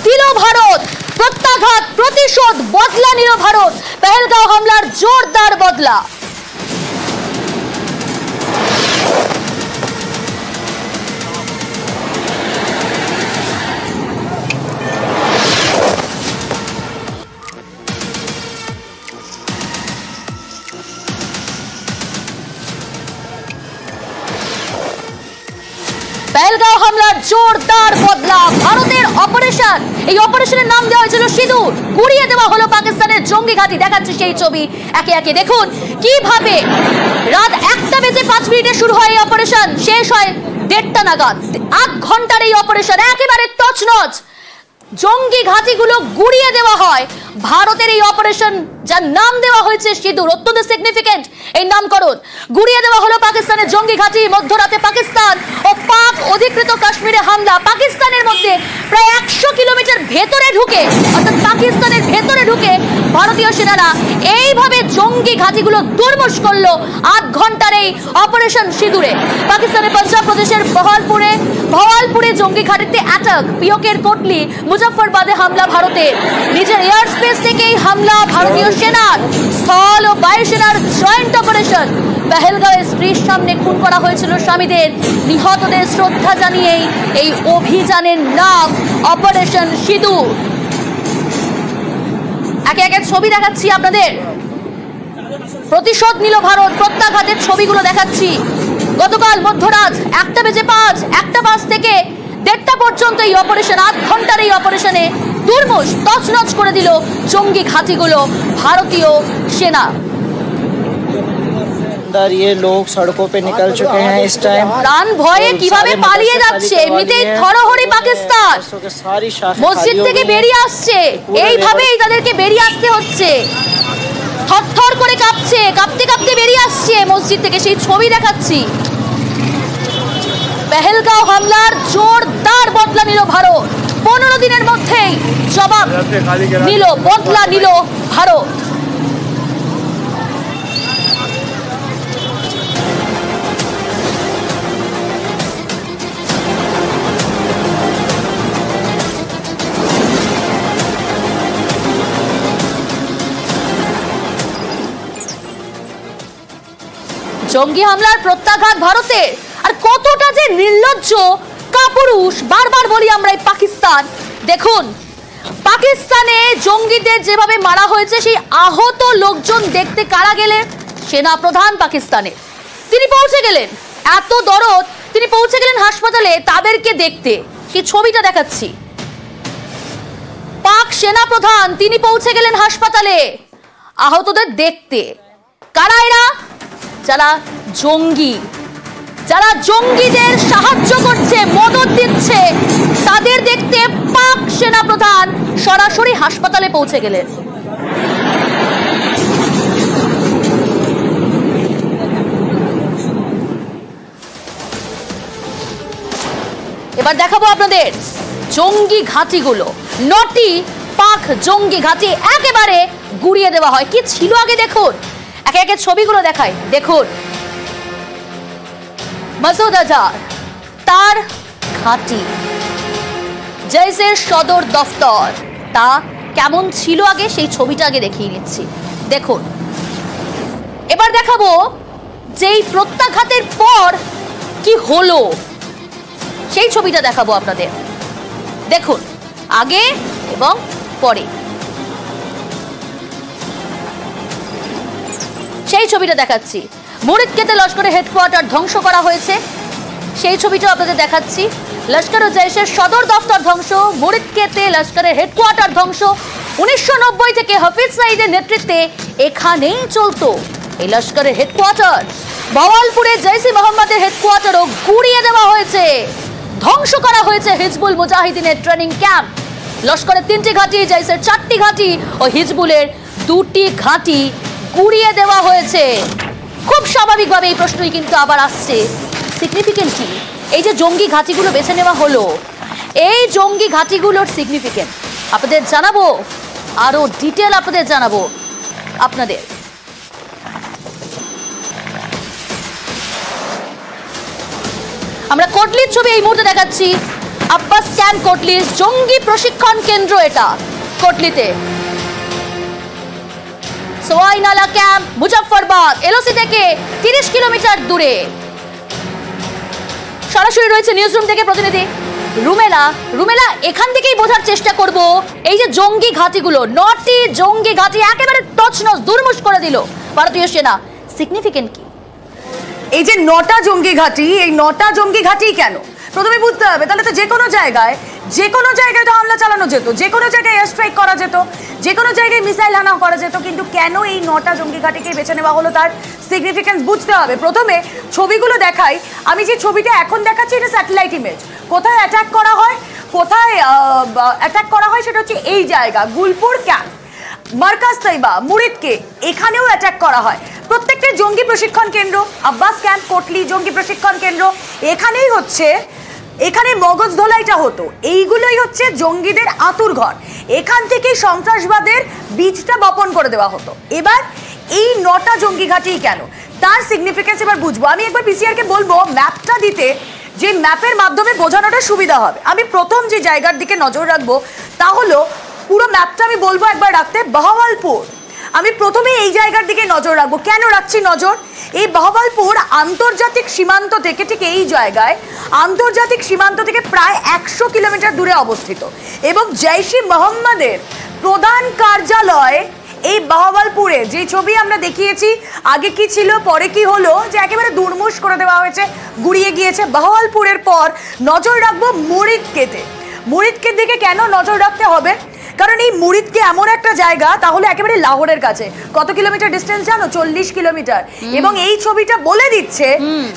দিল ভারত, প্রত্যাঘাত, প্রতিশোধ, বদলা নিল ভারত। পেহেলগাঁও হামলার জোরদার বদলা। পেহেলগাঁও হামলার জোরদার বদলা, ভারতের অপারেশন। এই অপারেশনের নাম দেওয়া হয়েছিল সিঁদুর। গুড়িয়ে দেওয়া হলো পাকিস্তানের জঙ্গি ঘাঁটি। দেখাচ্ছে সেই ছবি একে একে। দেখুন কিভাবে রাত 1:05 শুরু হয় এই অপারেশন, শেষ হয় 1:30 নাগাদ। 8 ঘন্টার এই অপারেশন একেবারে তছনছ। জঙ্গি ঘাঁটিগুলো গুড়িয়ে দেওয়া হয়। ভারতের এই অপারেশন, যার নাম দেওয়া হয়েছে সিঁদুর, অত্যন্ত সিগনিফিকেন্ট এই নামকরণ। গুড়িয়ে দেওয়া হলো পাকিস্তানের জঙ্গি ঘাঁটি। মধ্যরাতে পাকিস্তান ও পাক অধিকৃত কাশ্মীরে হামলা। পাকিস্তানের মধ্যে প্রায় 100 কিলোমিটার ভেতরে ঢুকে, অর্থাৎ পাকিস্তানের ভেতরে ঢুকে ভারতীয় সেনারা এইভাবে জঙ্গি ঘাঁটিগুলো দুর্মুশ করলো 8 ঘন্টার এই অপারেশন সিঁদুরে। পাকিস্তানের পাঞ্জাব প্রদেশের ভওয়ালপুরে জঙ্গি ঘাঁটিতে অ্যাটাক। পিওকের কোটলি, মুজফ্ফরবাদে হামলা ভারতের। নিজের এয়ার স্পেস থেকেই হামলা ভারতীয় সেনার। স্থল ও বায়ু সেনার জয়েন্ট অপারেশন। পেহেলগাঁওয়ে স্ত্রীর সামনে খুন করা হয়েছিল স্বামীদের। নিহতদের শ্রদ্ধা জানিয়েই এই অভিযানের নাম অপারেশন সিঁদুর। একে একে ছবি দেখাচ্ছি আপনাদের। প্রতিশোধ নিল ভারত, প্রত্যাঘাতের ছবিগুলো দেখাচ্ছি। গতকাল মধ্যরাত 1:05, 1:05 থেকে 1:30 পর্যন্ত এই অপারেশন, 8 ঘন্টার এই অপারেশনে দুর্মুশ তছনছ করে দিল জঙ্গি ঘাঁটিগুলো ভারতীয় সেনা। ये लोग सड़कों पे निकल चुके हैं इस टाइम। প্রাণ ভয়ে কিভাবে পালিয়ে যাচ্ছে, এমনিতেই থরহরি পাকিস্তান মসজিদ থেকে বেরিয়ে আসছে। এইভাবেই তাদেরকে বেরিয়ে আসতে হচ্ছে। থরথর করে কাঁপছে, কাঁপতে কাঁপতে বেরিয়ে আসছে মসজিদ থেকে। সেই ছবি দেখাচ্ছি। পেহেলগাঁও হামলার জোরদার বদলা নিল ভারত। 15 দিনের মধ্যেই জবাব নিল, বদলা নিল ভারত। জঙ্গি হামলার প্রত্যাঘাত ভারতের। আর কতটা যে নির্লজ্জ, কাপুরুষ, বারবার বলি আমরা এই পাকিস্তান। দেখুন পাকিস্তানে জঙ্গিদের যেভাবে মারা হয়েছে, সেই আহত লোকজন দেখতে কারা গেলেন? সেনা প্রধান পাকিস্তানে। তিনি পৌঁছে গেলেন, এত দরদ, তিনি পৌঁছে গেলেন হাসপাতালে তাদেরকে দেখতে। সেই ছবিটা দেখাচ্ছি। পাক সেনা প্রধান তিনি পৌঁছে গেলেন হাসপাতালে আহতদের দেখতে। কারা এরা? যারা জঙ্গি, যারা জঙ্গিদের সাহায্য করছে, মদত দিচ্ছে, তাদের দেখতে পাক সেনা প্রধান সরাসরি হাসপাতালে পৌঁছে গেলেন। এবার দেখাবো আপনাদের জঙ্গি ঘাঁটিগুলো। 9টি পাক জঙ্গি ঘাঁটি একেবারে গুড়িয়ে দেওয়া হয়। কি ছিল আগে দেখুন, একে একে ছবিগুলো দেখাই। দেখুন মাসুদ আজহার, তার ঘাঁটি, জৈশের সদর দফতর, তা কেমন ছিল আগে সেই ছবিটা আগে দেখিয়ে নিচ্ছি। দেখুন এবার দেখাবো যেই প্রত্যাঘাতের পর কি হলো, সেই ছবিটা দেখাবো আপনাদের। দেখুন আগে এবং পরে সেই ছবিটা দেখাচ্ছি। মুরিদকেতে লস্করের হেডকোয়ার্টার ধ্বংস করা হয়েছে, সেই ছবিটা আপনাদের দেখাচ্ছি। লস্কর ও জৈশের সদর দফতর ধ্বংস, মুরিদকেতে লস্করের হেডকোয়ার্টার ধ্বংস। 1990 থেকে হাফিজ সাইদের নেতৃত্বে এখানেই চলতো এই লস্করের হেডকোয়ার্টার। ভওয়ালপুরে জৈশ-ই মোহাম্মদের হেডকোয়ার্টারও গুড়িয়ে দেওয়া হয়েছে, ধ্বংস করা হয়েছে হিজবুল মুজাহিদিনের ট্রেনিং ক্যাম্প। লস্করের 3টি ঘাঁটি, জৈশের 4টি ঘাঁটি ও হিজবুলের 2টি ঘাঁটি গুড়িয়ে দেওয়া হয়েছে। খুব স্বাভাবিকভাবে এই প্রশ্নই কিন্তু আবার আসছে, সিগনিফিকেন্ট কি? এই যে জঙ্গি ঘাঁটিগুলো বেছে নেওয়া হলো, এই জঙ্গি ঘাঁটিগুলোর সিগনিফিকেন্ট আপনাদের জানাবো, আরো ডিটেল আপনাদের জানাবো। আপনাদের আমরা কোটলির ছবি এই মুহূর্তে দেখাচ্ছি। আব্বাস ক্যাম্প কোটলির জঙ্গি প্রশিক্ষণ কেন্দ্র এটা কোটলিতে। সোয়াইনালা ক্যাম্প মুজফ্ফরবাদ এলওসি থেকে 30 কিলোমিটার দূরে। সরাসরি রয়েছে নিউজরুম থেকে প্রতিনিধি রুমেলা। এখান থেকেই বোঝার চেষ্টা করব এই যে জঙ্গি ঘাঁটিগুলো, 9টি জঙ্গি ঘাঁটি একেবারে তছনছ দুর্মুশ করে দিল ভারতীয় সেনা, সিগনিফিকেন্ট কি এই যে 9টা জঙ্গি ঘাঁটি? এই 9টা জঙ্গি ঘাঁটি কেন প্রথমে বুঝতে হবে। তাহলে তো যে কোনো জায়গায় তো হামলা চালানো যেত, যে কোনো জায়গায় এয়ার স্ট্রাইক করা যেত, যে কোনো জায়গায় মিসাইল হানা করা যেত, কিন্তু কেন এই 9টা জঙ্গি ঘাঁটিকে বেছে নেওয়া হলো তার সিগনিফিকেন্স বুঝতে হবে। প্রথমে ছবিগুলো দেখাই। আমি যে ছবিটা এখন দেখাচ্ছি এটা স্যাটেলাইট ইমেজ। কোথায় অ্যাটাক করা হয় সেটা হচ্ছে এই জায়গা গুলপুর ক্যাম্প, মার্কাজ তৈবা, মুরিদকে, এখানেও অ্যাটাক করা হয়। প্রত্যেকটা জঙ্গি প্রশিক্ষণ কেন্দ্র, আব্বাস ক্যাম্প কোটলি জঙ্গি প্রশিক্ষণ কেন্দ্র, এখানে মগজ ধোলাইটা হতো। এইগুলোই হচ্ছে জঙ্গিদের আতুর ঘর, এখান থেকে সন্ত্রাসবাদের বীজটা বপন করে দেওয়া হতো। এবার এই 9টা জঙ্গি ঘাঁটি কেন তার সিগনিফিকেন্স এবার বুঝবো। আমি একবার পিসিআরকে বলবো ম্যাপটা দিতে, যে ম্যাপের মাধ্যমে বোঝানোটা সুবিধা হবে। আমি প্রথম যে জায়গার দিকে নজর রাখবো তা হলো, পুরো ম্যাপটা আমি বলবো একবার রাখতে, বাহাওয়ালপুর। আমি প্রথমে এই জায়গার দিকে নজর রাখবো। কেন রাখছি নজর? এই বাহাওয়ালপুর আন্তর্জাতিক সীমান্ত থেকে, ঠিক এই জায়গায় আন্তর্জাতিক সীমান্ত থেকে প্রায় 100 কিলোমিটার দূরে অবস্থিত, এবং জৈশ-ই মোহাম্মদের প্রধান কার্যালয় এই বাহাওয়ালপুরে। যে ছবি আমরা দেখিয়েছি, আগে কি ছিল পরে কি হলো, যে একেবারে দুর্মুশ করে দেওয়া হয়েছে, গুড়িয়ে গিয়েছে। বাহাওয়ালপুরের পর নজর রাখবো মুরিদকেতে। মুরিদকে দিকে কেন নজর রাখতে হবে? কারণ এই মুরিদকে এমন একটা জায়গা, তাহলে একেবারে লাহোরের কাছে। কত কিলোমিটার ডিস্টেন্স জানো? 40 কিলোমিটার। এবং এই ছবিটা বলে দিচ্ছে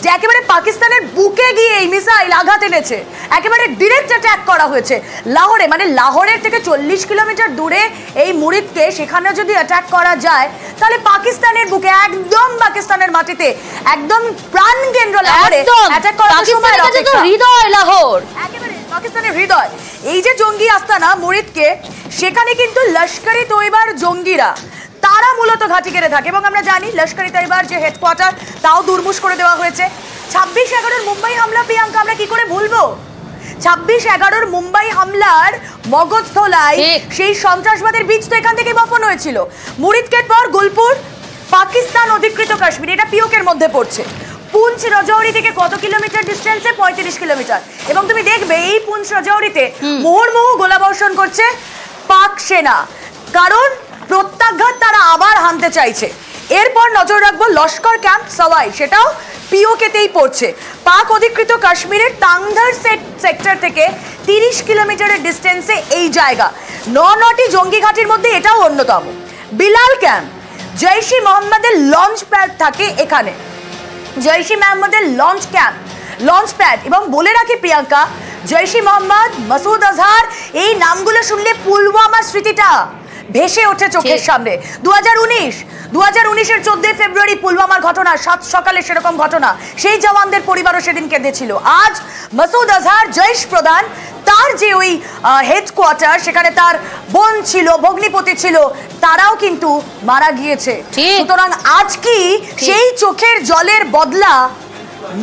যে একেবারে পাকিস্তানের বুকে গিয়ে এই মিসাইল আঘাত এনেছে, একেবারে ডিরেক্ট অ্যাটাক করা হয়েছে লাহোরে। মানে লাহোরের থেকে 40 কিলোমিটার দূরে এই মুরিদকে, সেখানে যদি অ্যাটাক করা যায় তাহলে পাকিস্তানের বুকে, একদম পাকিস্তানের মাটিতে, একদম প্রাণ কেন্দ্র লাহোরে অ্যাটাক করার সময় হৃদয় লাহোর, একেবারে পাকিস্তানের হৃদয়। এই যে জঙ্গি আস্তানা মুরিদকে, সেখানে কিন্তু লস্কর-ই তৈবার জঙ্গিরা তারা মূলত ঘাঁটি কেড়ে থাকে। এবং আমরা জানি লস্কর-ই তৈবার যে হেডকোয়ার্টার, তাও দুর্মুশ করে দেওয়া হয়েছে। 26/11 মুম্বাই হামলা, প্রিয়াঙ্কা, আমরা কি করে ভুলবো? 26/11 মুম্বাই হামলার মগজ ধোলাই, সেই সন্ত্রাসবাদের বীজ তো এখান থেকে বপন হয়েছিল। মুরিদকের পর গুলপুর, পাকিস্তান অধিকৃত কাশ্মীর, এটা পিওকের মধ্যে পড়ছে। পুঞ্চ রাজৌরি থেকে কত কিলোমিটার ডিস্টেন্সে? 35 কিলোমিটার। এবং তুমি দেখবে এই পুঞ্চ রাজৌরিতে মুহুর্মুহু গোলাবর্ষণ করছে পাক সেনা, কারণ প্রত্যাঘাত তারা আবার হানতে চাইছে। এরপর নজর রাখবো লস্কর ক্যাম্প সওয়াই, সেটাও পিওকেতেই পড়ছে। পাক অধিকৃত কাশ্মীরের টাংধার সেক্টর থেকে 30 কিলোমিটারের ডিস্টেন্সে এই জায়গা। 9টি জঙ্গি ঘাঁটির মধ্যে এটাও অন্যতম। বিলাল ক্যাম্প, জৈশ-ই মোহাম্মদের লঞ্চ প্যাড থাকে এখানে, জৈশ-ই মোহাম্মদের লঞ্চ প্যাড। এবং বলে রাখি প্রিয়াঙ্কা, জৈশ-ই মোহাম্মদ, মাসুদ আজহার, এই নামগুলো শুনলে পুলওয়ামার স্মৃতিটা ভেসে ওঠে চোখের সামনে। 2019-এর 14 ফেব্রুয়ারি পুলওয়ামার ঘটনা, 7 সকালে সেরকম ঘটনা, সেই জওয়ানদের পরিবারও সেদিন কেঁদেছিল। আজ মাসুদ আজহার জৈশ প্রধান, তার যে ওই হেডকোয়ার্টার, সেখানে তার বোন ছিল, ভগ্নিপতি ছিল, তারাও কিন্তু মারা গিয়েছে। সুতরাং আজ কি সেই চোখের জলের বদলা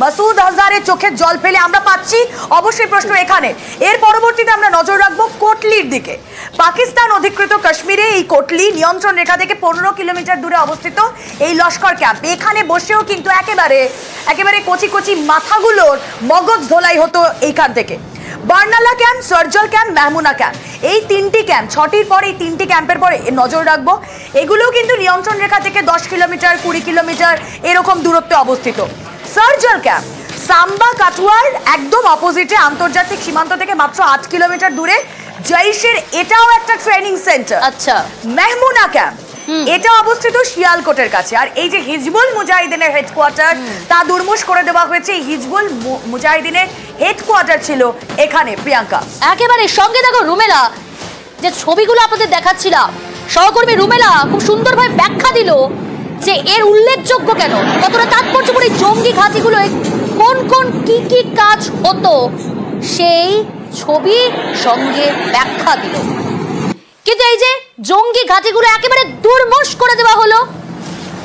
মাসুদ আজহারের চোখের জল ফেলে আমরা পাচ্ছি? অবশ্যই প্রশ্ন এখানে। এর পরবর্তীতে আমরা নজর রাখবো কোটলির দিকে। পাকিস্তান অধিকৃত কাশ্মীরে এই কোটলি নিয়ন্ত্রণ রেখা থেকে 15 কিলোমিটার দূরে অবস্থিত এই লস্কর ক্যাম্প। এখানে বসেও কিন্তু একেবারে কচি কচি মাথাগুলোর মগজ ধোলাই হতো এইখান থেকে। Barnala camp, সরজল camp, Mehmuna camp, এই 3টি ক্যাম্প, 6টির পর এই 3টি ক্যাম্পের পরে নজর রাখবো। এগুলোও কিন্তু নিয়ন্ত্রণ রেখা থেকে 10 কিলোমিটার 20 কিলোমিটার এরকম দূরত্বে অবস্থিত। সরজল ক্যাম্প সাম্বা কাটুয়ার একদম অপোজিটে, আন্তর্জাতিক সীমান্ত থেকে মাত্র 8 কিলোমিটার দূরে, জৈশের এটাও একটা ট্রেনিং সেন্টার। আচ্ছা। মেহমুনা ক্যাম্প, এটা অবস্থিত শিয়ালকোটের কাছে। আর এই যে হিজবুল মুজাহিদিনের হেডকোয়ার্টার, তা দুর্মুশ করে দেওয়া হয়েছে। হিজবুল মুজাহিদিনের হেডকোয়ার্টার ছিল এখানে। প্রিয়াঙ্কা, একেবারে সঙ্গে দেখো রুমেলা, যে ছবিগুলো আপনাদের দেখাচ্ছিলাম, সহকর্মী রুমেলা খুব সুন্দরভাবে ব্যাখ্যা দিল যে এর উল্লেখযোগ্য কেন, কতটা তাৎপর্যপূর্ণ জঙ্গি ঘাঁটিগুলো, কোন কোন কি কাজ হতো, সেই ছবি সঙ্গে ব্যাখ্যা দিল। কিন্তু এই যে জঙ্গি ঘাঁটিগুলো একেবারে দুর্মুশ করে দেওয়া হলো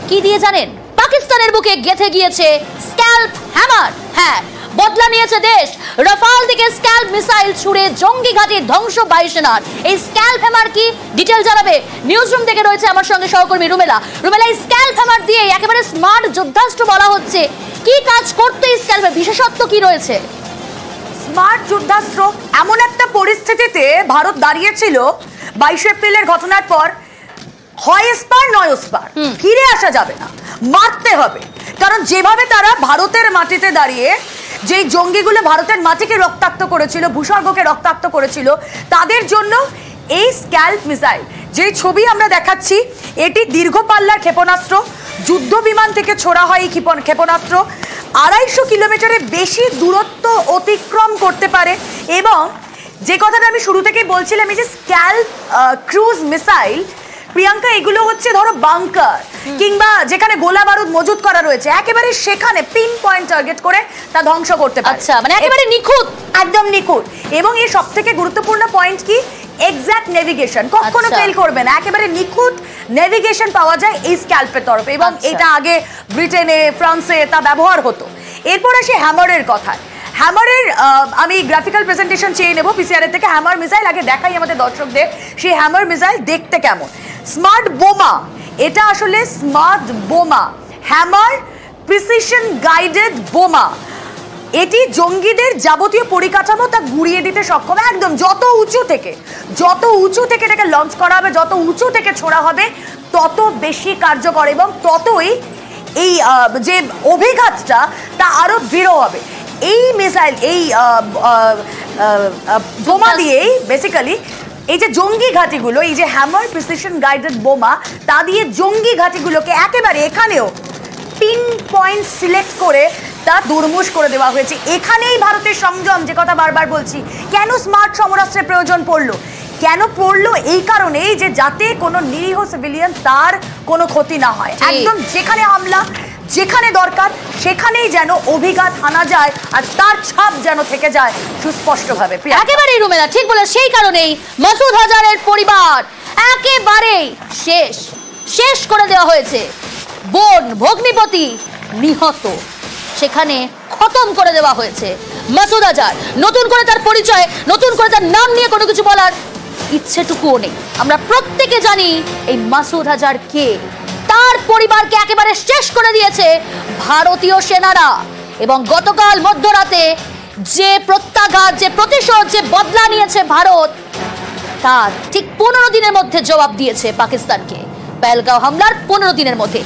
কি দিয়ে জানেন? পাকিস্তানের বুকে গেঁথে গিয়েছে স্ক্যালপ হ্যামার। হ্যাঁ, বদলা নিয়েছে দেশ। রাফাল থেকে স্ক্যাল্প মিসাইল ছুড়ে জঙ্গি ঘাঁটি ধ্বংস বায়ুসেনার। এই স্ক্যাল্প হ্যামার কি, ডিটেল জানাবে নিউজ রুম থেকে রয়েছে আমার সঙ্গে সহকর্মী রুমেলা। রুমেলা, এই স্ক্যাল্প হ্যামার দিয়ে একেবারে স্মার্ট যুদ্ধাস্ত্র বলা হচ্ছে, কি কাজ করতে এই স্ক্যাল্পের বিশেষত্ব কি রয়েছে? স্মার্ট যুদ্ধাস্ত্র, এমন একটা পরিস্থিতিতে ভারত দাঁড়িয়েছিল 22 এপ্রিলের ঘটনার পর, হয় এসপার নয় ওসপার, ফিরে আসা যাবে না, মারতে হবে। কারণ যেভাবে তারা ভারতের মাটিতে দাঁড়িয়ে যেই জঙ্গিগুলো ভারতের মাটিকে রক্তাক্ত করেছিল, ভূস্বর্গকে রক্তাক্ত করেছিল, তাদের জন্য এই স্ক্যাল্প মিসাইল, যে ছবি আমরা দেখাচ্ছি, এটি দীর্ঘ পাল্লার ক্ষেপণাস্ত্র। যুদ্ধ বিমান থেকে ছোড়া হয় এই ক্ষেপণাস্ত্র 250 কিলোমিটারের বেশি দূরত্ব অতিক্রম করতে পারে। এবং যে কথাটা আমি শুরু থেকেই বলছিলাম, এই যে স্ক্যাল্প ক্রুজ মিসাইল, প্রিয়াঙ্কা, এগুলো হচ্ছে ধরো বাংকার কিংবা যেখানে গোলা বারুদ মজুত করা রয়েছে, একেবারে সেখানে পিন পয়েন্ট টার্গেট করে তা ধ্বংস করতে পারে। আচ্ছা, মানে একেবারে নিখুঁত, একদম নিখুঁত। এবং এর সবথেকে গুরুত্বপূর্ণ পয়েন্ট কি, এক্সাক্ট নেভিগেশন, কখনো ফেল করবে না, একেবারে নিখুঁত নেভিগেশন পাওয়া যায় এই স্ক্যাল্পের তরফে। এবং এটা আগে ব্রিটেনে, ফ্রান্সে তা ব্যবহার হতো। এরপর আসে হ্যামারের কথা। হ্যামারের আমি গ্রাফিক্যাল প্রেজেন্টেশন চেয়ে নেব পিসিআর থেকে। হ্যামার মিসাইল আগে দেখাই আমাদের দর্শকদের, সেই হ্যামার মিসাইল দেখতে কেমন। স্মার্ট বোমা, এটা আসলে স্মার্ট বোমা, হ্যামার প্রিসিশন গাইডেড বোমা। এটি জঙ্গিদের যাবতীয় পরিকাঠামো তা গুড়িয়ে দিতে সক্ষম। একদম যত উঁচু থেকে এটাকে লঞ্চ করা হবে, যত উঁচু থেকে ছোড়া হবে, তত বেশি কার্যকর এবং ততই এই যে অভিঘাতটা তা আরো দৃঢ় হবে। এই মিসাইল, এই বোমা দিয়েই বেসিক্যালি এই যে জঙ্গি ঘাঁটিগুলো, এই যে হ্যামার প্রিসিশন গাইডেড বোমা, তা দিয়ে জঙ্গি ঘাঁটিগুলোকে একেবারে এখানেও পিন পয়েন্ট সিলেক্ট করে তা দুর্মুষ করে দেওয়া হয়েছে। এখানেই ভারতের সংযম, যে কথা বারবার বলছি। কেন স্মার্ট সমরাস্ত্রের প্রয়োজন পড়লো? কেন পড়লো? এই কারণেই যে যাতে কোনো নিরীহ সিভিলিয়ান তার কোনো ক্ষতি না হয়। একদম যেখানে হামলা, যেখানে দরকার, সেখানেই যেন অভিঘাত হানা যায় আর তার ছাপ যেন থেকে যায় সুস্পষ্টভাবে। একেবারেই রুমেলা ঠিক বলে, সেই কারণেই মাসুদ হাজারের পরিবার একেবারেই শেষ করে দেওয়া হয়েছে। বোন, ভগ্নিপতি নিহত, সেখানে খতম করে দেওয়া হয়েছে মাসুদ হাজার। নতুন করে তার পরিচয়, নতুন করে তার নাম নিয়ে কোনো কিছু বলার ইচ্ছেটুকুও নেই। আমরা প্রত্যেকে জানি এই মাসুদ হাজার কে। তার পরিবারকে একেবারে শেষ করে দিয়েছে ভারতীয় সেনারা। এবং গতকাল মধ্যরাতে যে প্রত্যাঘাত, যে প্রতিশোধ, যে বদলা নিয়েছে ভারত, তার ঠিক 15 দিনের মধ্যে জবাব দিয়েছে পাকিস্তানকে। পেহেলগাঁও হামলার 15 দিনের মধ্যে।